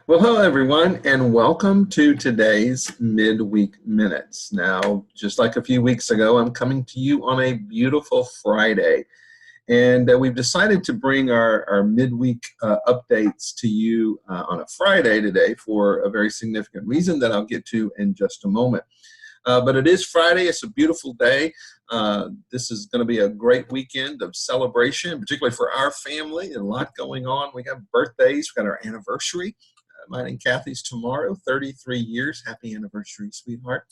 Well, hello everyone, and welcome to today's Midweek Minutes. Now, just like a few weeks ago, I'm coming to you on a beautiful Friday, and we've decided to bring our midweek updates to you on a Friday today for a very significant reason that I'll get to in just a moment. But it is Friday. It's a beautiful day. This is going to be a great weekend of celebration, particularly for our family. A lot going on. We got birthdays. We got our anniversary. Mine and Kathy's tomorrow, 33 years. Happy anniversary, sweetheart.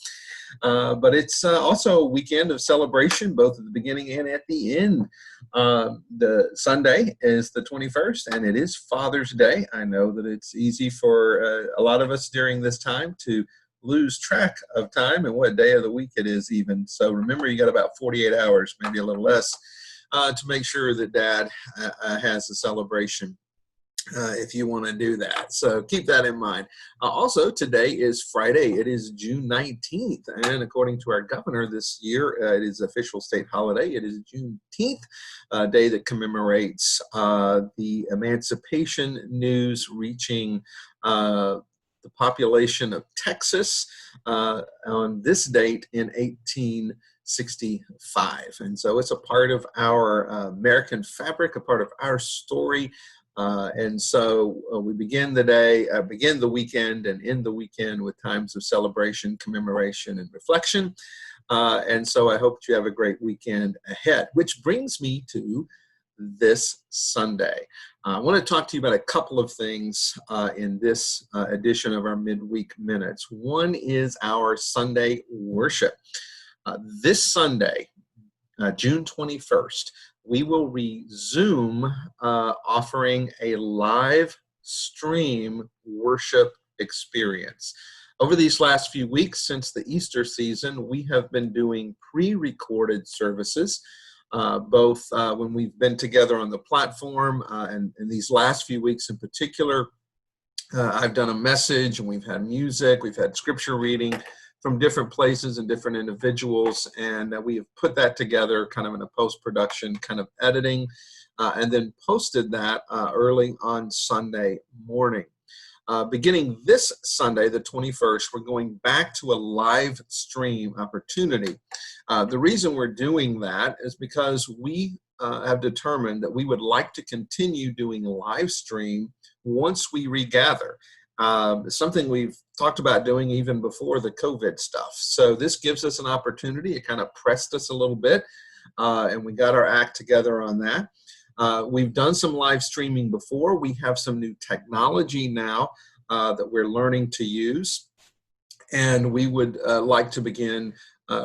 But it's also a weekend of celebration, both at the beginning and at the end. The Sunday is the 21st, and it is Father's Day. I know that it's easy for a lot of us during this time to lose track of time and what day of the week it is even. So remember, you got about 48 hours, maybe a little less, to make sure that Dad has a celebration. If you want to do that. So keep that in mind. Also, today is Friday. It is June 19th. And according to our governor this year, it is official state holiday. It is Juneteenth, day that commemorates the emancipation news reaching the population of Texas on this date in 1865. And so it's a part of our American fabric, a part of our story. And so we begin the weekend and end the weekend with times of celebration, commemoration, and reflection. And so I hope you have a great weekend ahead, which brings me to this Sunday. I want to talk to you about a couple of things in this edition of our Midweek Minutes. One is our Sunday worship. This Sunday, June 21st, we will resume offering a live stream worship experience. Over these last few weeks since the Easter season, we have been doing pre-recorded services, both when we've been together on the platform and these last few weeks in particular. I've done a message, and we've had music, we've had scripture reading from different places and different individuals, and we have put that together kind of in a post-production kind of editing, and then posted that early on Sunday morning. Beginning this Sunday, the 21st, we're going back to a live stream opportunity. The reason we're doing that is because we have determined that we would like to continue doing live stream once we regather. Something we've talked about doing even before the COVID stuff. So this gives us an opportunity. It kind of pressed us a little bit, and we got our act together on that. We've done some live streaming before. We have some new technology now that we're learning to use, and we would like to begin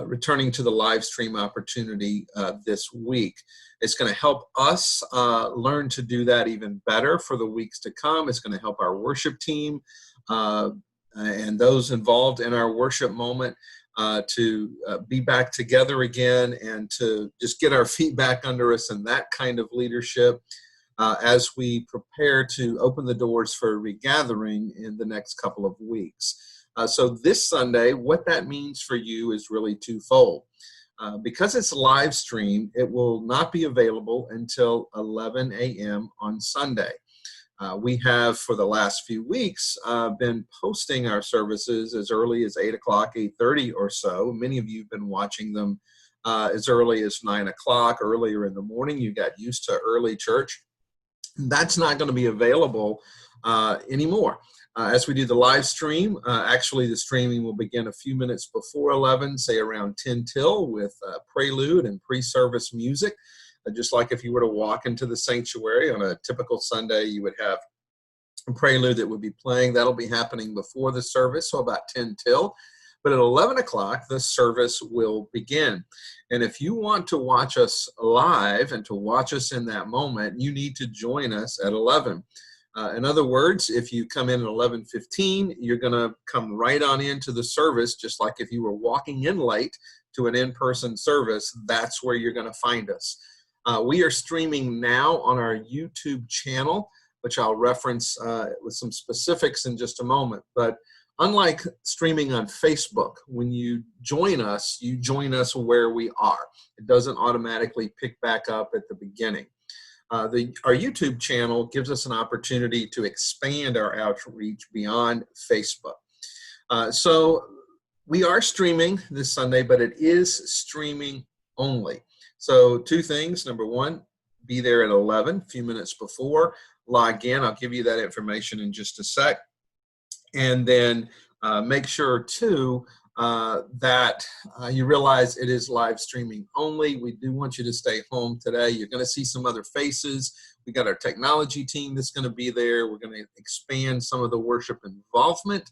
returning to the live stream opportunity this week. It's going to help us learn to do that even better for the weeks to come. It's going to help our worship team and those involved in our worship moment to be back together again and to just get our feet back under us and that kind of leadership as we prepare to open the doors for regathering in the next couple of weeks. So this Sunday, what that means for you is really twofold. Because it's live stream, it will not be available until 11 a.m. on Sunday. We have, for the last few weeks, been posting our services as early as 8 o'clock, 8:30 or so. Many of you have been watching them as early as 9 o'clock, earlier in the morning. You got used to early church. That's not going to be available anymore. As we do the live stream, actually the streaming will begin a few minutes before 11, say around 10 till, with prelude and pre-service music. Just like if you were to walk into the sanctuary on a typical Sunday, you would have a prelude that would be playing. That'll be happening before the service, so about 10 till. But at 11 o'clock, the service will begin. And if you want to watch us live and to watch us in that moment, you need to join us at 11. In other words, if you come in at 11:15, you're going to come right on into the service, just like if you were walking in late to an in-person service. That's where you're going to find us. We are streaming now on our YouTube channel, which I'll reference with some specifics in just a moment. But unlike streaming on Facebook, when you join us where we are. It doesn't automatically pick back up at the beginning. Our YouTube channel gives us an opportunity to expand our outreach beyond Facebook. So we are streaming this Sunday, but it is streaming only. So two things. Number one, be there at 11, a few minutes before. Log in. I'll give you that information in just a sec. And then make sure, too, that you realize it is live streaming only. We do want you to stay home today. You're going to see some other faces. We got our technology team that's going to be there. We're going to expand some of the worship involvement.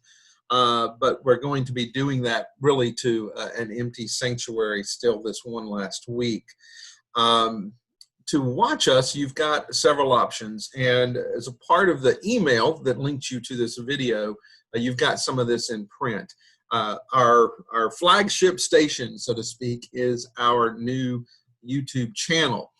But we're going to be doing that really to an empty sanctuary still this one last week. To watch us, you've got several options. And as a part of the email that links you to this video, you've got some of this in print. Our flagship station, so to speak, is our new YouTube channel.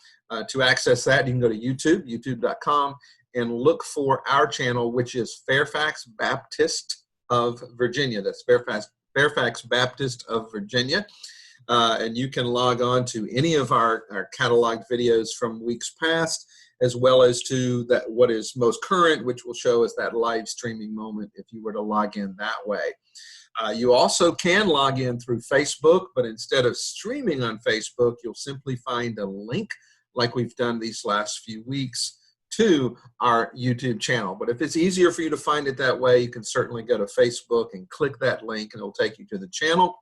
To access that, you can go to YouTube, youtube.com, and look for our channel, which is Fairfax Baptist of Virginia. That's Fairfax Baptist of Virginia. And you can log on to any of our cataloged videos from weeks past, as well as to what is most current, which will show us that live streaming moment if you were to log in that way. You also can log in through Facebook, but instead of streaming on Facebook, you'll simply find a link, like we've done these last few weeks, to our YouTube channel. But if it's easier for you to find it that way, you can certainly go to Facebook and click that link, and it'll take you to the channel.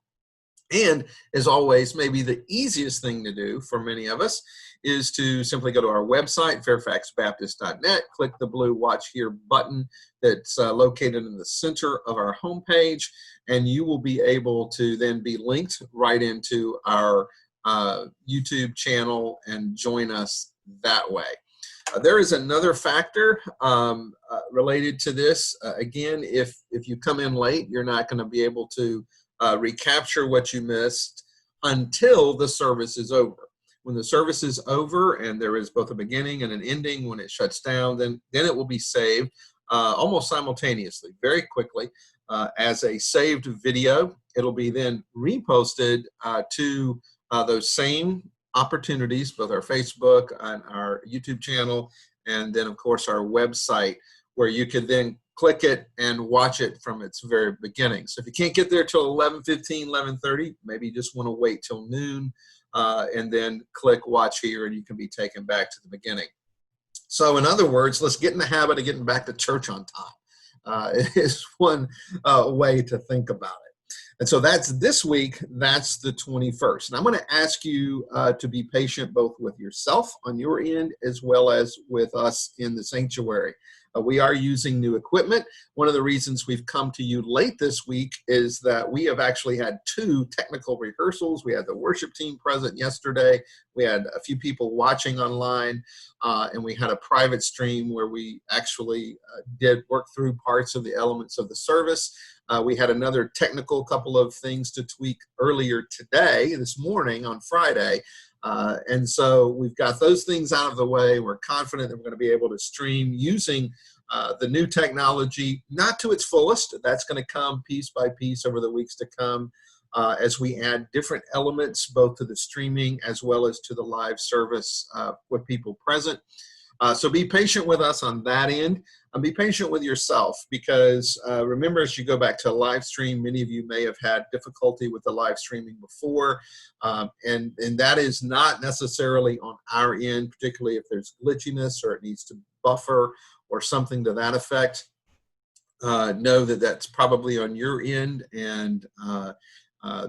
And as always, maybe the easiest thing to do for many of us is to simply go to our website, fairfaxbaptist.net, click the blue Watch Here button that's located in the center of our homepage, and you will be able to then be linked right into our YouTube channel and join us that way. There is another factor related to this. Again, if you come in late, you're not going to be able to recapture what you missed until the service is over. When the service is over and there is both a beginning and an ending, when it shuts down, then it will be saved almost simultaneously, very quickly, as a saved video. It'll be then reposted to those same opportunities, both our Facebook and our YouTube channel, and then of course our website, where you could then click it and watch it from its very beginning. So if you can't get there till 11:15, 11:30, maybe you just want to wait till noon and then click Watch Here, and you can be taken back to the beginning. So in other words, let's get in the habit of getting back to church on time. Is one way to think about it. And so that's this week, that's the 21st. And I'm going to ask you to be patient both with yourself on your end as well as with us in the sanctuary. We are using new equipment. One of the reasons we've come to you late this week is that we have actually had 2 technical rehearsals. We had the worship team present yesterday. We had a few people watching online, and we had a private stream where we actually did work through parts of the elements of the service. We had another technical couple of things to tweak earlier today, this morning on Friday. And so we've got those things out of the way. We're confident that we're going to be able to stream using the new technology, not to its fullest. That's going to come piece by piece over the weeks to come as we add different elements both to the streaming as well as to the live service with people present. So be patient with us on that end, and be patient with yourself, because remember, as you go back to a live stream, many of you may have had difficulty with the live streaming before, and that is not necessarily on our end, particularly if there's glitchiness or it needs to buffer or something to that effect. Know that that's probably on your end, and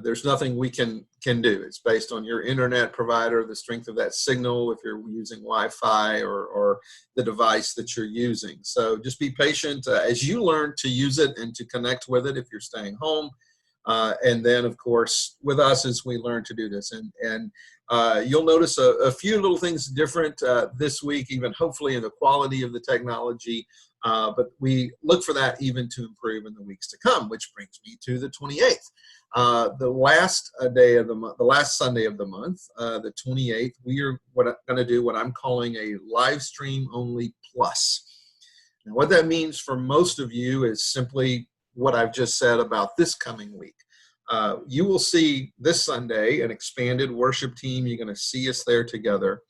there's nothing we can do. It's based on your internet provider, the strength of that signal, if you're using Wi-Fi or the device that you're using. So just be patient as you learn to use it and to connect with it if you're staying home. And then, of course, with us as we learn to do this. And you'll notice a few little things different this week, even hopefully in the quality of the technology. But we look for that even to improve in the weeks to come, which brings me to the 28th. The last day of the month, the last Sunday of the month, the 28th, we are going to do what I'm calling a live stream only plus. Now, what that means for most of you is simply what I've just said about this coming week. You will see this Sunday an expanded worship team. You're going to see us there together.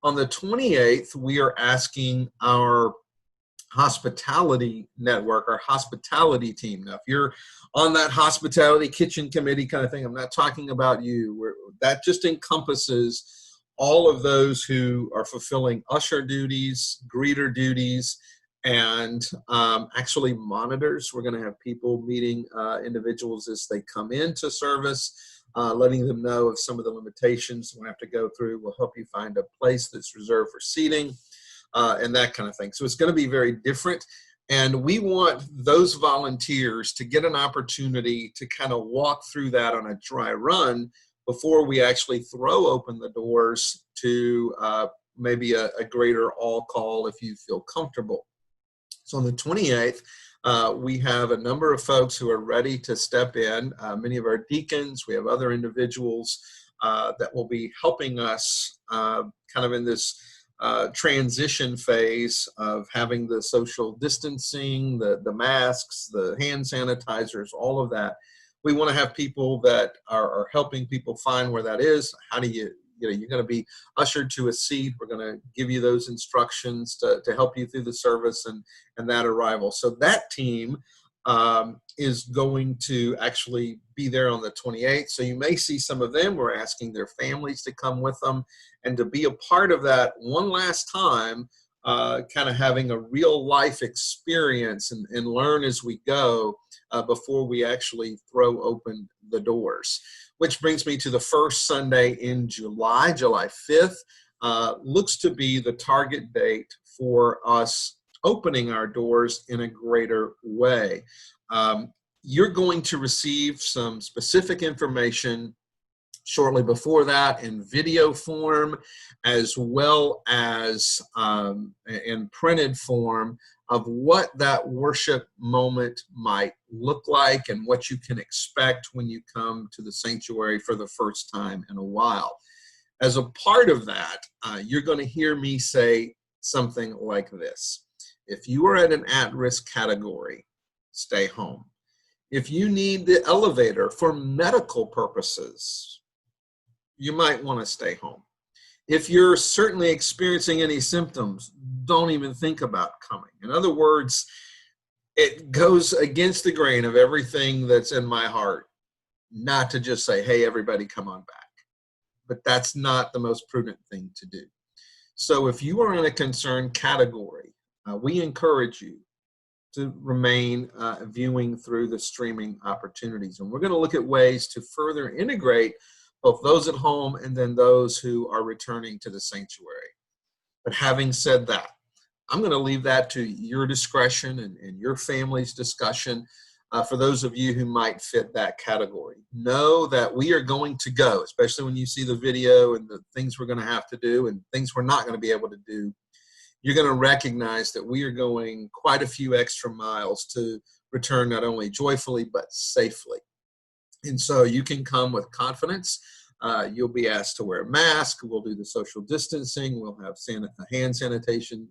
On the 28th, we are asking our hospitality network, our hospitality team. Now, if you're on that hospitality kitchen committee kind of thing, I'm not talking about you. That just encompasses all of those who are fulfilling usher duties, greeter duties, and actually monitors. We're going to have people meeting individuals as they come into service, letting them know of some of the limitations we'll have to go through. We'll help you find a place that's reserved for seating. And that kind of thing. So it's going to be very different. And we want those volunteers to get an opportunity to kind of walk through that on a dry run before we actually throw open the doors to maybe a greater all call if you feel comfortable. So on the 28th, we have a number of folks who are ready to step in. Many of our deacons, we have other individuals that will be helping us kind of in this transition phase of having the social distancing, the masks, the hand sanitizers, all of that. We want to have people that are helping people find where that is. How do you're going to be ushered to a seat. We're going to give you those instructions to help you through the service and that arrival. So that team is going to actually be there on the 28th. So you may see some of them. We're asking their families to come with them and to be a part of that one last time, kind of having a real life experience and learn as we go before we actually throw open the doors. Which brings me to the first Sunday in July, July 5th, looks to be the target date for us opening our doors in a greater way. You're going to receive some specific information shortly before that in video form, as well as in printed form of what that worship moment might look like and what you can expect when you come to the sanctuary for the first time in a while. As a part of that, you're going to hear me say something like this. If you are at an at-risk category, stay home. If you need the elevator for medical purposes, you might want to stay home. If you're certainly experiencing any symptoms, don't even think about coming. In other words, it goes against the grain of everything that's in my heart not to just say, hey, everybody come on back. But that's not the most prudent thing to do. So if you are in a concerned category, we encourage you to remain viewing through the streaming opportunities. And we're going to look at ways to further integrate both those at home and then those who are returning to the sanctuary. But having said that, I'm going to leave that to your discretion and your family's discussion for those of you who might fit that category. Know that we are going to go, especially when you see the video and the things we're going to have to do and things we're not going to be able to do. You're going to recognize that we are going quite a few extra miles to return not only joyfully, but safely. And so you can come with confidence. You'll be asked to wear a mask. We'll do the social distancing. We'll have hand sanitation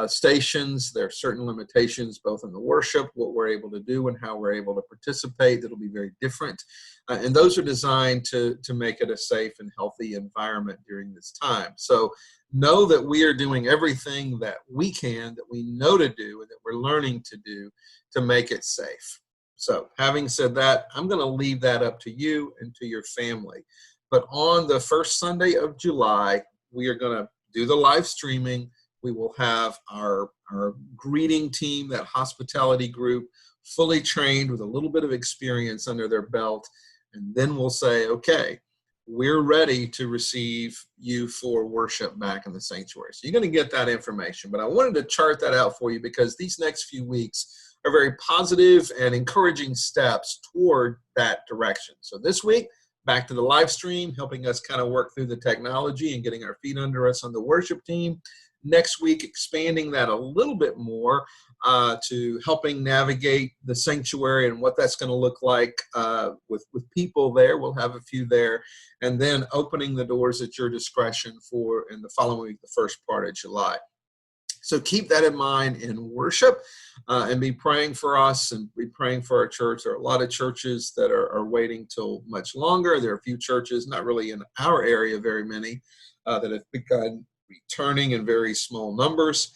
stations. There are certain limitations both in the worship, what we're able to do and how we're able to participate. That'll be very different. And those are designed to make it a safe and healthy environment during this time. So know that we are doing everything that we can, that we know to do, and that we're learning to do to make it safe. So having said that, I'm going to leave that up to you and to your family. But on the first Sunday of July, we are going to do the live streaming. We will have our greeting team, that hospitality group, fully trained with a little bit of experience under their belt. And then we'll say, okay, we're ready to receive you for worship back in the sanctuary. So you're going to get that information. But I wanted to chart that out for you because these next few weeks are very positive and encouraging steps toward that direction. So this week, back to the live stream, helping us kind of work through the technology and getting our feet under us on the worship team. Next week, expanding that a little bit more to helping navigate the sanctuary and what that's going to look like with people there. We'll have a few there. And then opening the doors at your discretion for in the following week, the first part of July. So keep that in mind in worship and be praying for us and be praying for our church. There are a lot of churches that are waiting till much longer. There are a few churches, not really in our area, very many, that have begun returning in very small numbers.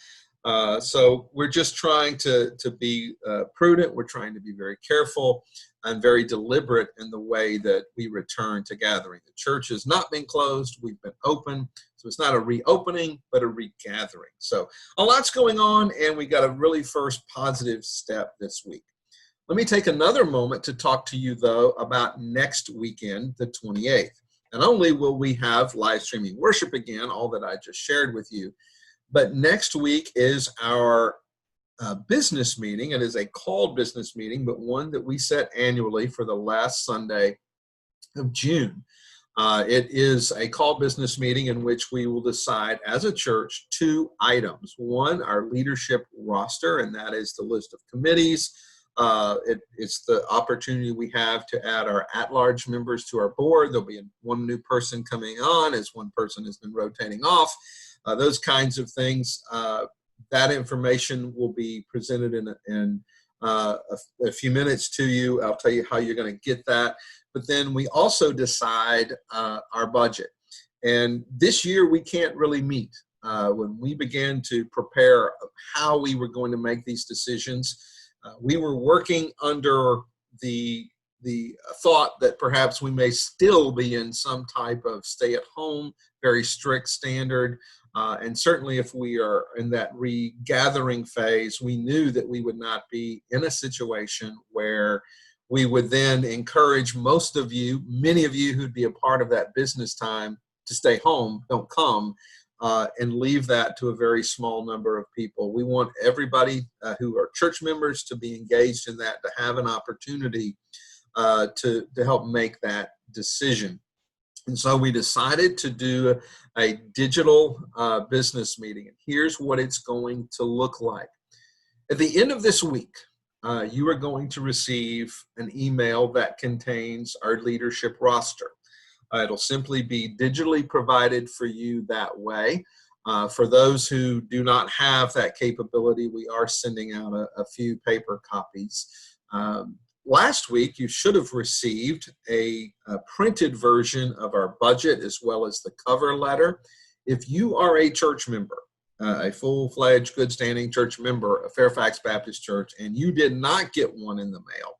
So we're just trying to be prudent. We're trying to be very careful and very deliberate in the way that we return to gathering. The church has not been closed. We've been open. So it's not a reopening, but a regathering. So a lot's going on, and we got a really first positive step this week. Let me take another moment to talk to you, though, about next weekend, the 28th. Not only will we have live streaming worship again, all that I just shared with you, but next week is our business meeting. It is a called business meeting, but one that we set annually for the last Sunday of June. It is a called business meeting in which we will decide as a church 2 items. One, our leadership roster, and that is the list of committees. It's the opportunity we have to add our at-large members to our board. There'll be one new person coming on as one person has been rotating off. Those kinds of things. That information will be presented in a few minutes to you. I'll tell you how you're going to get that. But then we also decide our budget. And this year we can't really meet. When we began to prepare how we were going to make these decisions, we were working under the thought that perhaps we may still be in some type of stay-at-home, very strict standard. And certainly if we are in that regathering phase, we knew that we would not be in a situation where we would then encourage most of you, many of you who'd be a part of that business time, to stay home, don't come, and leave that to a very small number of people. We want everybody who are church members to be engaged in that, to have an opportunity to help make that decision. And so we decided to do a digital business meeting. And here's what it's going to look like. At the end of this week, you are going to receive an email that contains our leadership roster. It'll simply be digitally provided for you that way. For those who do not have that capability, we are sending out a few paper copies. Last week, you should have received a printed version of our budget as well as the cover letter. If you are a church member, a full-fledged, good-standing church member of Fairfax Baptist Church, and you did not get one in the mail,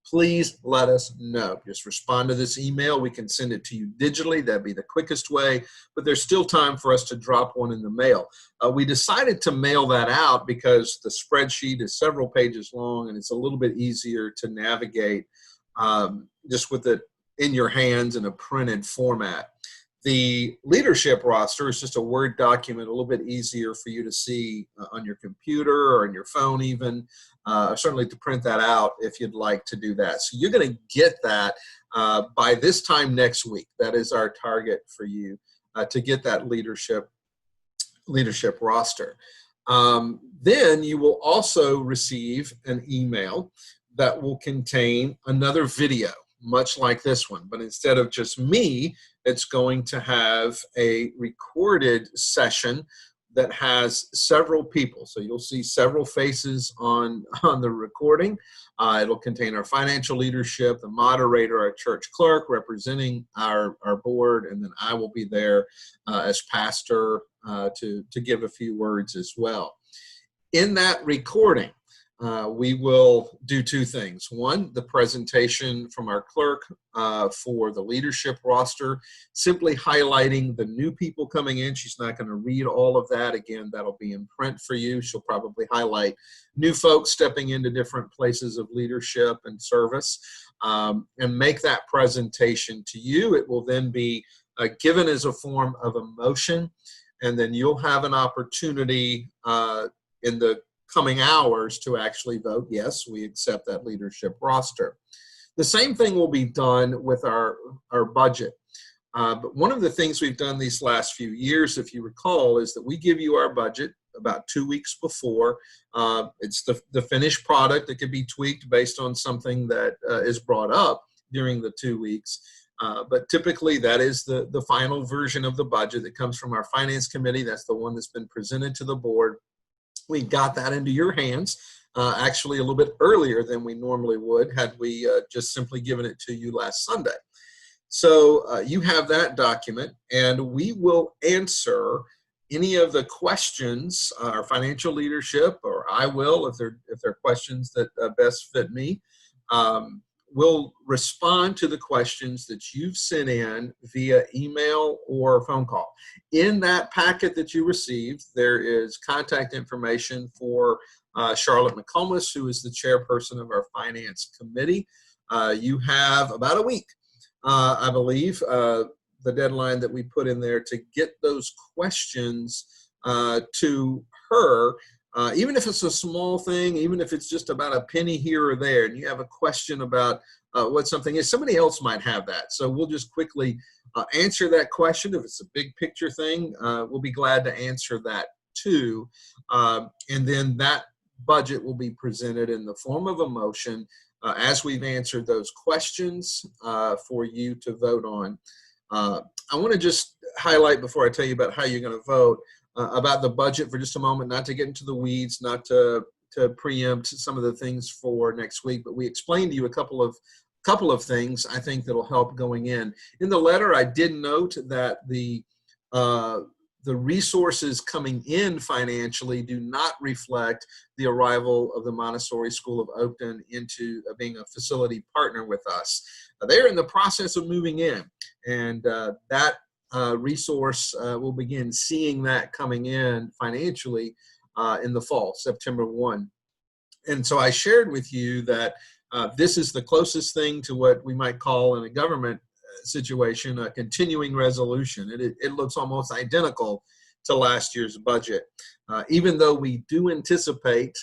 please let us know. Just respond to this email. We can send it to you digitally. That'd be the quickest way, but there's still time for us to drop one in the mail. We decided to mail that out because the spreadsheet is several pages long and it's a little bit easier to navigate just with it in your hands in a printed format. The leadership roster is just a Word document, a little bit easier for you to see on your computer or on your phone even. Certainly to print that out if you'd like to do that. So you're going to get that by this time next week. That is our target for you to get that leadership roster. Then you will also receive an email that will contain another video, much like this one. But instead of just me, it's going to have a recorded session that has several people. So you'll see several faces on the recording. It'll contain our financial leadership, the moderator, our church clerk representing our board, and then I will be there as pastor to give a few words as well. In that recording, we will do 2 things. One, the presentation from our clerk for the leadership roster, simply highlighting the new people coming in. She's not going to read all of that. Again, that'll be in print for you. She'll probably highlight new folks stepping into different places of leadership and service and make that presentation to you. It will then be given as a form of a motion, and then you'll have an opportunity in the coming hours to actually vote, yes, we accept that leadership roster. The same thing will be done with our budget. But one of the things we've done these last few years, if you recall, is that we give you our budget about 2 weeks before. It's the finished product that could be tweaked based on something that is brought up during the 2 weeks. But typically that is the final version of the budget that comes from our finance committee. That's the one that's been presented to the board. We got that into your hands actually a little bit earlier than we normally would had we just simply given it to you last Sunday. So you have that document, and we will answer any of the questions, our financial leadership, or I will, if they're questions that best fit me, will respond to the questions that you've sent in via email or phone call. In that packet that you received, there is contact information for Charlotte McComas, who is the chairperson of our finance committee. You have about a week, I believe, the deadline that we put in there to get those questions to her. Even if it's a small thing, even if it's just about a penny here or there, and you have a question about what something is, somebody else might have that. So we'll just quickly answer that question. If it's a big picture thing, we'll be glad to answer that too. And then that budget will be presented in the form of a motion as we've answered those questions for you to vote on. I want to just highlight, before I tell you about how you're going to vote, about the budget for just a moment, not to get into the weeds, not to preempt some of the things for next week, but we explained to you a couple of things I think that'll help going in. In the letter, I did note that the resources coming in financially do not reflect the arrival of the Montessori School of Oakton into being a facility partner with us. They're in the process of moving in, and that resource will begin seeing that coming in financially in the fall, September 1. And so I shared with you that this is the closest thing to what we might call in a government situation a continuing resolution. It looks almost identical to last year's budget. Even though we do anticipate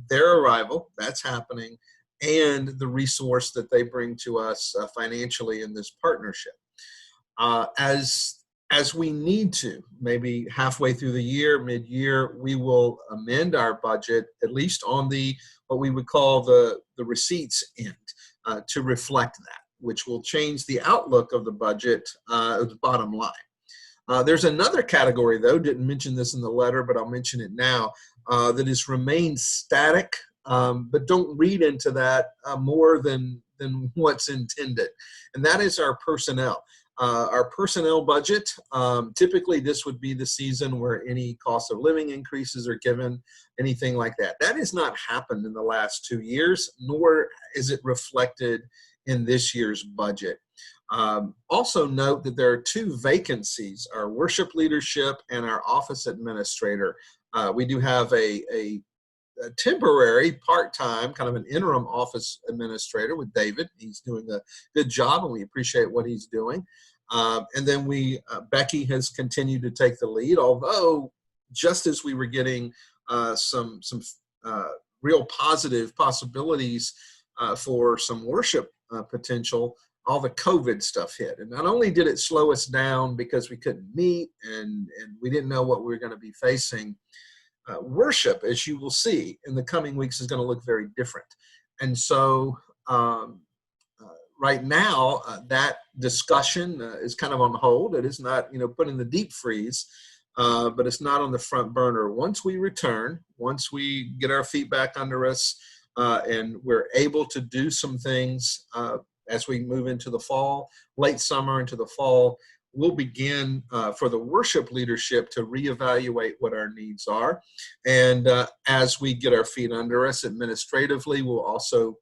their arrival, that's happening, and the resource that they bring to us financially in this partnership. As we need to, maybe halfway through the year, mid-year, we will amend our budget, at least on what we would call the receipts end, to reflect that, which will change the outlook of the budget, the bottom line. There's another category, though, didn't mention this in the letter, but I'll mention it now, that has remained static, but don't read into that more than what's intended, and that is our personnel. Our personnel budget, typically this would be the season where any cost of living increases are given, anything like that. That has not happened in the last 2 years, nor is it reflected in this year's budget. Also note that there are 2 vacancies, our worship leadership and our office administrator. We do have a temporary, part-time, kind of an interim office administrator with David. He's doing a good job, and we appreciate what he's doing. And then Becky has continued to take the lead, although just as we were getting some real positive possibilities for some worship potential, all the COVID stuff hit. And not only did it slow us down because we couldn't meet and we didn't know what we were going to be facing, worship, as you will see in the coming weeks, is going to look very different. And so right now, that discussion is kind of on hold. It is not, put in the deep freeze, but it's not on the front burner. Once we return, once we get our feet back under us, and we're able to do some things as we move into the fall, late summer into the fall, we'll begin for the worship leadership to reevaluate what our needs are. And as we get our feet under us administratively, we'll also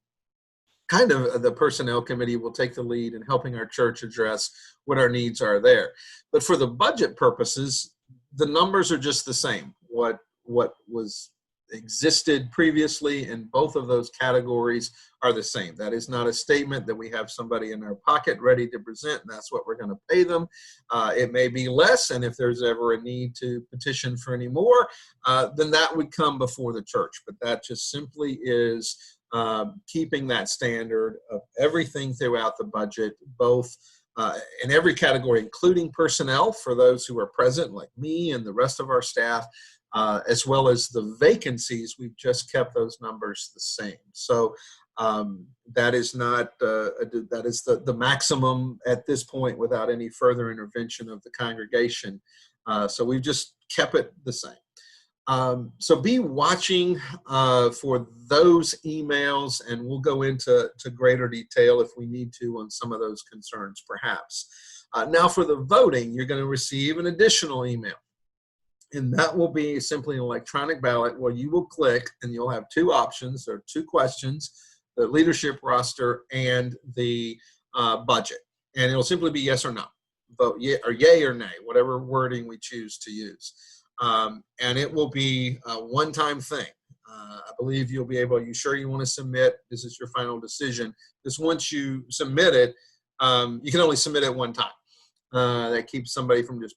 the personnel committee will take the lead in helping our church address what our needs are there. But for the budget purposes, the numbers are just the same. What was existed previously in both of those categories are the same. That is not a statement that we have somebody in our pocket ready to present, and that's what we're going to pay them. It may be less, and if there's ever a need to petition for any more, then that would come before the church. But that just simply is keeping that standard of everything throughout the budget, both in every category, including personnel for those who are present, like me and the rest of our staff, as well as the vacancies. We've just kept those numbers the same. So that is not that is the maximum at this point without any further intervention of the congregation. So we've just kept it the same. So be watching for those emails, and we'll go into greater detail if we need to on some of those concerns, perhaps. Now for the voting, you're going to receive an additional email. And that will be simply an electronic ballot where you will click and you'll have two options or two questions: the leadership roster and the budget. And it'll simply be yes or no. Vote yay or nay, whatever wording we choose to use. And it will be a one-time thing. I believe you'll be able, you sure you want to submit? This is your final decision. Because once you submit it, you can only submit it one time. That keeps somebody from just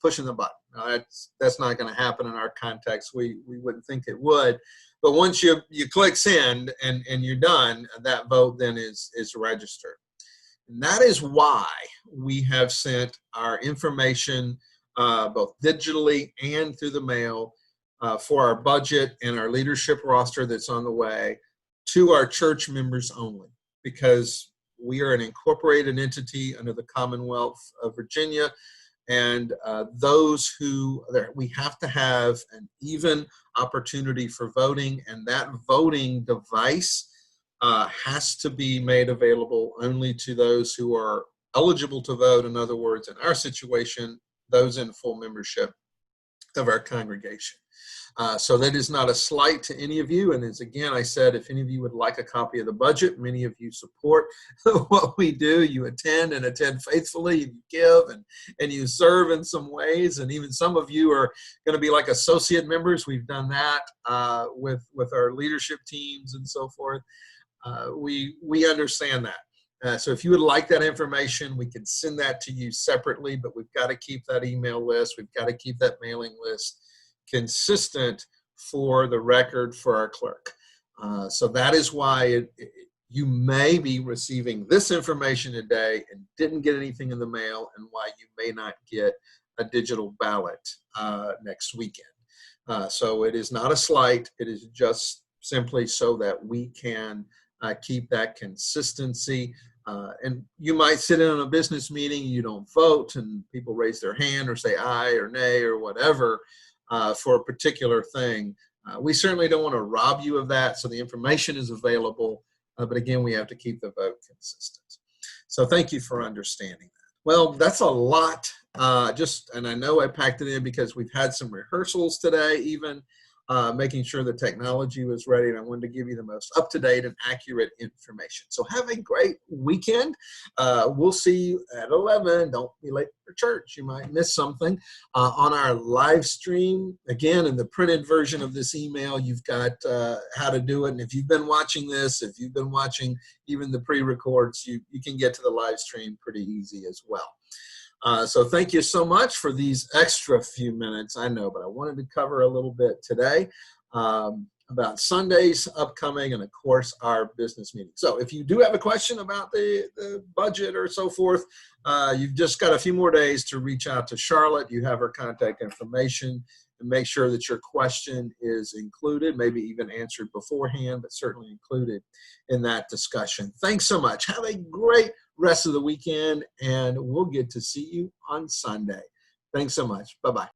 pushing the button. That's not going to happen in our context. We wouldn't think it would. But once you click send and you're done, that vote then is registered. And that is why we have sent our information both digitally and through the mail for our budget and our leadership roster that's on the way to our church members only, because we are an incorporated entity under the Commonwealth of Virginia, and those who we have to have an even opportunity for voting, and that voting device has to be made available only to those who are eligible to vote. In other words, in our situation, those in full membership of our congregation. So that is not a slight to any of you. And as again, I said, if any of you would like a copy of the budget, many of you support what we do. You attend and attend faithfully, and you give and you serve in some ways. And even some of you are going to be like associate members. We've done that with our leadership teams and so forth. We understand that. So if you would like that information, we can send that to you separately, but we've got to keep that email list. We've got to keep that mailing list consistent for the record for our clerk. So that is why you may be receiving this information today and didn't get anything in the mail, and why you may not get a digital ballot next weekend. So it is not a slight. It is just simply so that we can keep that consistency. And you might sit in on a business meeting, you don't vote, and people raise their hand or say aye or nay or whatever for a particular thing. We certainly don't want to rob you of that, so the information is available, but again, we have to keep the vote consistent. So thank you for understanding that. Well, that's a lot, and I know I packed it in because we've had some rehearsals today, even making sure the technology was ready, and I wanted to give you the most up-to-date and accurate information. So have a great weekend. We'll see you at 11. Don't be late for church. You might miss something on our live stream. Again, in the printed version of this email, you've got how to do it. And if you've been watching this, if you've been watching even the pre-records, you can get to the live stream pretty easy as well. So thank you so much for these extra few minutes. I know, but I wanted to cover a little bit today about Sundays upcoming, and of course our business meeting. So if you do have a question about the budget or so forth, you've just got a few more days to reach out to Charlotte. You have her contact information, and make sure that your question is included, maybe even answered beforehand, but certainly included in that discussion. Thanks so much. Have a great rest of the weekend, and we'll get to see you on Sunday. Thanks so much. Bye-bye.